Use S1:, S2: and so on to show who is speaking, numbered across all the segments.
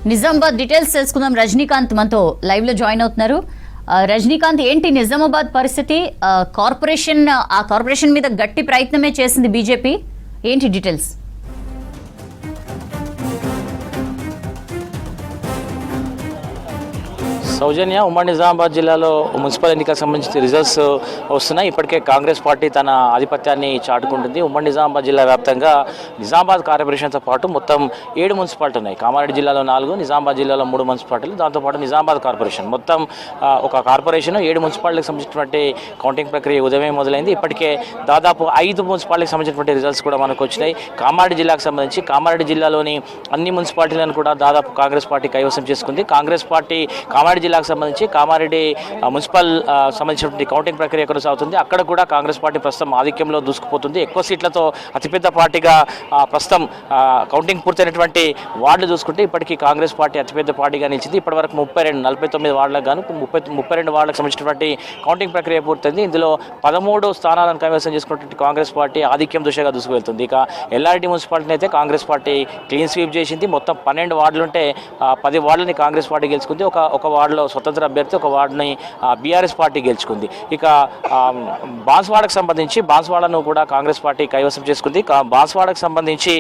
S1: Nizamabad details తెలుసుకుందాం. రజనీకాంత్ మనతో live లో జాయిన్ అవుతున్నారు. రజనీకాంత్, ఏంటి నిజామాబాద్ పరిస్థితి? కార్పొరేషన్ మీద గట్టి ప్రయత్నమే చేసింది బీజేపీ, ఏంటి డీటెయిల్స్?
S2: సౌజన్య, ఉమ్మడి నిజామాబాద్ జిల్లాలో మున్సిపల్ ఎన్నికలకు సంబంధించి రిజల్ట్స్ వస్తున్నాయి. ఇప్పటికే కాంగ్రెస్ పార్టీ తన ఆధిపత్యాన్ని చాటుకుంటుంది. ఉమ్మడి నిజామాబాద్ జిల్లా వ్యాప్తంగా నిజామాబాద్ కార్పొరేషన్తో పాటు మొత్తం 7 మున్సిపాలిటీ ఉన్నాయి. కామారెడ్డి జిల్లాలో 4, నిజామాబాద్ జిల్లాలో 3 మున్సిపాలిటీలు, దాంతోపాటు నిజామాబాద్ కార్పొరేషన్ మొత్తం ఒక కార్పొరేషన్ 7 మున్సిపాలిటీలకు సంబంధించినటువంటి కౌంటింగ్ ప్రక్రియ ఉదయమే మొదలైంది. ఇప్పటికే దాదాపు 5 మున్సిపాలిటీకి సంబంధించినటువంటి రిజల్ట్స్ కూడా మనకు వచ్చినాయి. కామారెడ్డి జిల్లాకు సంబంధించి కామారెడ్డి జిల్లాలోని అన్ని మున్సిపాలిటీలను కూడా దాదాపు కాంగ్రెస్ పార్టీ కైవసం చేసుకుంది. కాంగ్రెస్ పార్టీ కామారెడ్డి జిల్లాకు సంబంధించి కామారెడ్డి మున్సిపల్ సంబంధించినటువంటి కౌంటింగ్ ప్రక్రియ కొనసాగుతుంది. అక్కడ కూడా కాంగ్రెస్ పార్టీ ప్రస్తుతం ఆధిక్యంలో దూసుకుపోతుంది. ఎక్కువ సీట్లతో అతిపెద్ద పార్టీగా ప్రస్తుతం కౌంటింగ్ పూర్తయినటువంటి వార్డులు చూసుకుంటే ఇప్పటికీ కాంగ్రెస్ పార్టీ అతిపెద్ద పార్టీగా నిలిచింది. ఇప్పటివరకు 49 వార్డులకు గాను 32 వార్డులకు సంబంధించినటువంటి కౌంటింగ్ ప్రక్రియ పూర్తయింది. ఇందులో 13 స్థానాలను కైవసం చేసుకున్నటువంటి కాంగ్రెస్ పార్టీ ఆధిక్యం దిశగా దూసుకువెళ్తుంది. ఇక ఎల్ఆర్డి మున్సిపాలిటీని అయితే కాంగ్రెస్ పార్టీ క్లీన్ స్వీప్ చేసింది. మొత్తం 12 వార్డులుంటే 10 వార్డులని కాంగ్రెస్ పార్టీ గెలుచుకుంది. ఒక వార్డులో స్వతంత్ర అభ్యర్థి, ఒక వార్డుని బీఆర్ఎస్ పార్టీ గెలుచుకుంది. ఇక బాన్స్వాడకు సంబంధించి బాన్స్వాడను కూడా కాంగ్రెస్ పార్టీ కైవసం చేసుకుంది. బాన్స్వాడకు సంబంధించి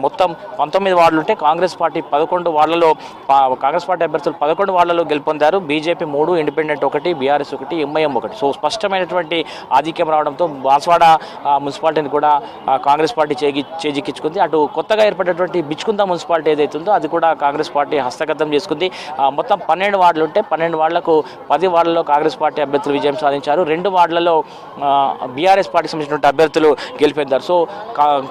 S2: మొత్తం 19 వార్డులు ఉంటే కాంగ్రెస్ పార్టీ 11 వార్డులలో కాంగ్రెస్ పార్టీ అభ్యర్థులు 11 వార్డులలో గెలుపొందారు. BJP 3, independent 1, BRS 1, MIM 1. So స్పష్టమైనటువంటి ఆధిక్యం రావడంతో బాన్స్వాడ మున్సిపాలిటీని కూడా కాంగ్రెస్ పార్టీ చేజిక్కించుకుంది. అటు కొత్తగా ఏర్పడినటువంటి బిచ్కుంద మున్సిపాలిటీ ఏదైతుందో అది కూడా కాంగ్రెస్ పార్టీ హస్తగతం చేసుకుంది. మొత్తం 12 వార్డులు ఉంటే 12 వార్డులకు 10 వార్డులలో కాంగ్రెస్ పార్టీ అభ్యర్థులు విజయం సాధించారు. 2 వార్డులలో బీఆర్ఎస్ పార్టీకి సంబంధించినటువంటి అభ్యర్థులు గెలిపొందారు. సో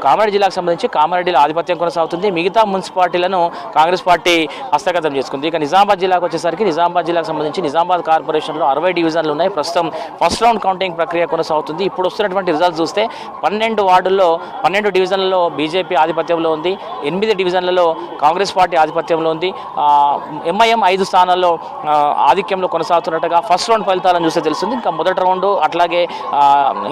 S2: కామారెడ్డి జిల్లాకు సంబంధించి కామారెడ్డిలో ఆధిపత్యం కొనసాగుతుంది. మిగతా మున్సిపాలిటీలను కాంగ్రెస్ పార్టీ హస్తగతం చేసుకుంది. ఇక నిజామాబాద్ జిల్లాకు వచ్చేసరికి నిజామాబాద్ జిల్లాకు సంబంధించి నిజామాబాద్ కార్పొరేషన్లో 60 డివిజన్లు ఉన్నాయి. ప్రస్తుతం ఫస్ట్ రౌండ్ కౌంటింగ్ ప్రక్రియ కొనసాగుతుంది. ఇప్పుడు వస్తున్నటువంటి రిజల్ట్స్ చూస్తే 12 వార్డుల్లో 12 డివిజన్లలో బీజేపీ ఆధిపత్యంలో ఉంది. 8 డివిజన్లలో కాంగ్రెస్ పార్టీ ఆధిపత్యంలో ఉంది. ఎంఐఎం 5 స్థానాల్లో ఆధిక్యంలో కొనసాగుతున్నట్టుగా ఫస్ట్ రౌండ్ ఫలితాలను చూస్తే తెలుస్తుంది. ఇంకా మొదటి రౌండ్ అట్లాగే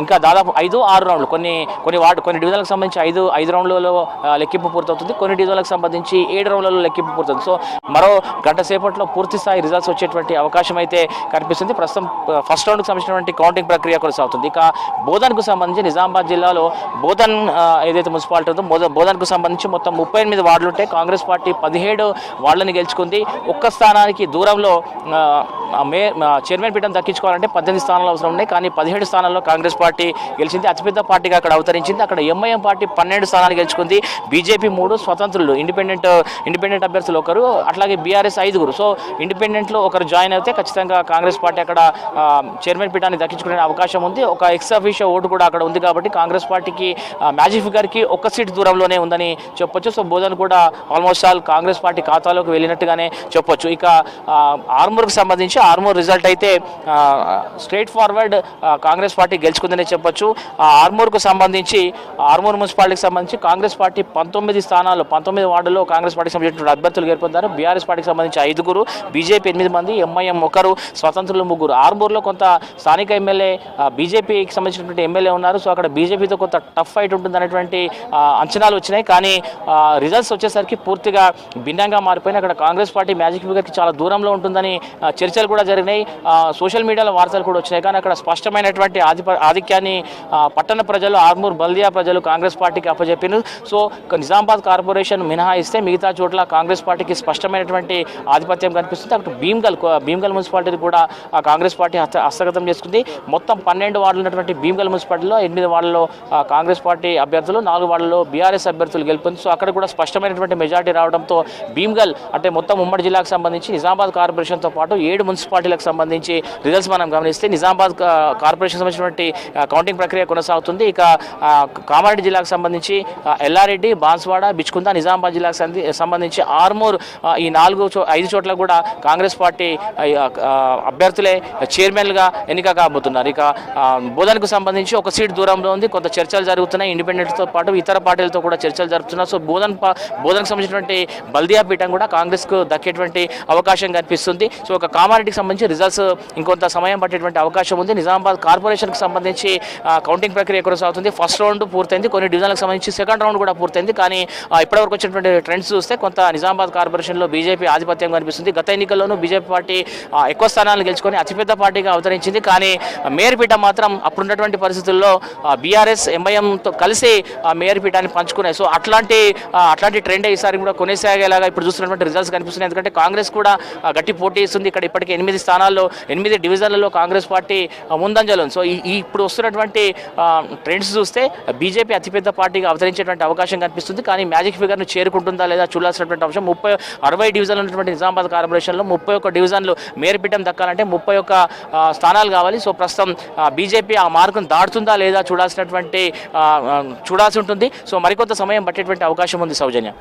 S2: ఇంకా దాదాపు 5-6 రౌండ్లు కొన్ని డివిజన్లకు సంబంధించి 5 రౌండ్లలో లెక్కింపు పూర్తవుతుంది. కొన్ని డివిజన్లకు సంబంధించి 7 రౌండ్లలో లెక్కింపు పూర్తవుతుంది. సో మరో గంట సేపట్లో పూర్తి స్థాయి రిజల్ట్స్ వచ్చేటువంటి అవకాశం అయితే కనిపిస్తుంది. ప్రస్తుతం ఫస్ట్ రౌండ్కి సంబంధించినటువంటి కౌంటింగ్ ప్రక్రియ కొనసాగుతుంది. ఇక బోధన్కు సంబంధించి నిజామాబాద్ జిల్లాలో బోధన్ ఏదైతే మున్సిపాలిటీ ఉందో బోధన్కు సంబంధించి మొత్తం 38 వార్డులు ఉంటే కాంగ్రెస్ పార్టీ 17 వార్డులను గెలుచుకుంది. ఒక్క స్థానానికి దూరంలో చైర్మన్ పీఠం దక్కించుకోవాలంటే 18 స్థానాలు అవసరం ఉన్నాయి. కానీ 17 స్థానాల్లో కాంగ్రెస్ పార్టీ గెలిచింది. అతిపెద్ద పార్టీగా అక్కడ అవతరించింది. అక్కడ ఎంఐఎం పార్టీ 12 స్థానాలు గెలుచుకుంది. బీజేపీ 3, స్వతంత్రులు ఇండిపెండెంట్ అభ్యర్థులు 1, అట్లాగే బీఆర్ఎస్ 5. సో ఇండిపెండెంట్లో ఒకరు జాయిన్ అయితే ఖచ్చితంగా కాంగ్రెస్ పార్టీ అక్కడ చైర్మన్ పీఠాన్ని దక్కించుకునే అవకాశం ఉంది. ఒక ఎక్స్ అఫీషియో ఓటు కూడా అక్కడ ఉంది. కాబట్టి కాంగ్రెస్ పార్టీకి మ్యాజిక్ ఫిగర్కి 1 సీటు దూరంలోనే ఉందని చెప్పొచ్చు. సో బోధన్ కూడా ఆల్మోస్ట్ ఆల్ కాంగ్రెస్ పార్టీ ఖాతాలోకి వెళ్ళినట్టుగానే చెప్పొచ్చు. ఇక ఆర్మూర్కి సంబంధించి ఆర్మూర్ రిజల్ట్ అయితే స్ట్రైట్ ఫార్వర్డ్ కాంగ్రెస్ పార్టీ గెలుచుకుందనే చెప్పొచ్చు. ఆర్మూర్కు సంబంధించి ఆర్మూర్ మున్సిపాలిటీకి సంబంధించి కాంగ్రెస్ పార్టీ 19 వార్డుల్లో కాంగ్రెస్ పార్టీకి సంబంధించిన అభ్యర్థులు గెలుపొందారు. బీఆర్ఎస్ పార్టీకి సంబంధించి 5, బీజేపీ 8 మంది, ఎంఐఎం 1, స్వతంత్రులు 3. ఆర్మూర్లో కొంత స్థానిక ఎమ్మెల్యే బీజేపీకి సంబంధించినటువంటి ఎమ్మెల్యే ఉన్నారు. సో అక్కడ బీజేపీతో కొంత టఫ్ ఫైట్ ఉంటుంది అనేటువంటి అంచనాలు వచ్చినాయి. కానీ రిజల్ట్స్ వచ్చేసరికి పూర్తిగా భిన్నంగా మారిపోయినాయి. అక్కడ కాంగ్రెస్ పార్టీ మ్యాజిక్ ఫిగర్కి చాలా దూరంలో ఉంటుందని చర్చలు కూడా జరిగినాయి. సోషల్ మీడియాలో వార్తలు కూడా వచ్చినాయి. కానీ అక్కడ స్పష్టమైనటువంటి ఆధిక్యాన్ని పట్టణ ప్రజలు, ఆర్మూర్ బల్దియా ప్రజలు కాంగ్రెస్ పార్టీకి అప్పచెప్పారు. సో నిజామాబాద్ కార్పొరేషన్ మినహాయిస్తే మిగతా చోట్ల కాంగ్రెస్ పార్టీకి స్పష్టమైనటువంటి ఆధిపత్యం కనిపిస్తుంది. అక్కడ భీమ్గల్ మున్సిపాలిటీ కూడా కాంగ్రెస్ పార్టీ హస్తగతం చేసుకుంది. మొత్తం 12 వార్డులు ఉన్నటువంటి భీమ్గల్ మున్సిపాలిటీలో 8 వార్డుల్లో కాంగ్రెస్ పార్టీ అభ్యర్థులు, 4 వార్డుల్లో బీఆర్ఎస్ అభ్యర్థులు గెలుపొంది. సో అక్కడ కూడా స్పష్టమైనటువంటి మెజార్టీ రావడంతో భీమ్గల్ అంటే మొత్తం ఉమ్మడి జిల్లాకు సంబంధించి నిజామాబాద్ కార్పొరేషన్తో పాటు 7 మున్సిపాలిటీలకు సంబంధించి రిజల్ట్స్ మనం గమనిస్తే నిజామాబాద్ కార్పొరేషన్ సంబంధించినటువంటి కౌంటింగ్ ప్రక్రియ కొనసాగుతుంది. ఇక కామారెడ్డి జిల్లాకు సంబంధించి ఎల్లారెడ్డి, బాన్స్వాడ, బిచ్కుంద, నిజామాబాద్ జిల్లాకు సంబంధించి ఆర్మూర్ ఈ 5 చోట్ల కూడా కాంగ్రెస్ పార్టీ అభ్యర్థులే చైర్మన్గా ఎన్నిక కాబోతున్నారు. ఇక బోధన్కు సంబంధించి 1 సీటు దూరంలో ఉంది. కొంత చర్చలు జరుగుతున్నాయి. ఇండిపెండెంట్తో పాటు ఇతర పార్టీలతో కూడా చర్చలు జరుపుతున్నారు. సో బోధన్కు సంబంధించినటువంటి బల్దియా పీఠం కూడా కాంగ్రెస్కు దక్కేటువంటి అవకాశం కనిపిస్తుంది. సో ఒక కామారెడ్డి పార్టీకి సంబంధించి రిజల్ట్స్ ఇంకొంత సమయం పట్టేటువంటి అవకాశం ఉంది. నిజామాబాద్ కార్పొరేషన్కి సంబంధించి కౌంటింగ్ ప్రక్రియ కొనసాగుతుంది. ఫస్ట్ రౌండ్ పూర్తయింది, కొన్ని డివిజన్లకు సంబంధించి సెకండ్ రౌండ్ కూడా పూర్తయింది. కానీ ఇప్పటివరకు వచ్చినటువంటి ట్రెండ్స్ చూస్తే కొంత నిజామాబాద్ కార్పొరేషన్లో బీజేపీ ఆధిపత్యం కనిపిస్తుంది. గత ఎన్నికల్లోనూ బీజేపీ పార్టీ ఎక్కువ స్థానాలు గెలుచుకొని అతిపెద్ద పార్టీగా అవతరించింది. కానీ మేయర్ పీఠ మాత్రం అప్పుడున్నటువంటి పరిస్థితుల్లో బీఆర్ఎస్ ఎంఐఎంతో కలిసి మేయర్ పీఠాన్ని పంచుకున్నాయి. సో అట్లాంటి ట్రెండ్ ఈసారి కూడా కొనసాగేలాగా ఇప్పుడు చూస్తున్నటువంటి రిజల్ట్స్ కనిపిస్తున్నాయి. ఎందుకంటే కాంగ్రెస్ కూడా గట్టి పోటీ ఇస్తుంది. ఇక్కడ ఇప్పటికే 8 స్థానాల్లో 8 డివిజన్లలో కాంగ్రెస్ పార్టీ ముందంజలో ఉంది. సో ఇప్పుడు వస్తున్నటువంటి ట్రెండ్స్ చూస్తే బీజేపీ అతిపెద్ద పార్టీగా అవతరించేటువంటి అవకాశం కనిపిస్తుంది. కానీ మ్యాజిక్ ఫిగర్ను చేరుకుంటుందా లేదా చూడాల్సినటువంటి అంశం. 60 డివిజన్లు ఉన్నటువంటి నిజామాబాద్ కార్పొరేషన్లో 31 డివిజన్లు మేయర్ పీఠం దక్కాలంటే 31 స్థానాలు కావాలి. సో ప్రస్తుతం బీజేపీ ఆ మార్కును దాటుతుందా లేదా చూడాల్సి ఉంటుంది. సో మరికొంత సమయం పట్టేటువంటి అవకాశం ఉంది. సౌజన్య.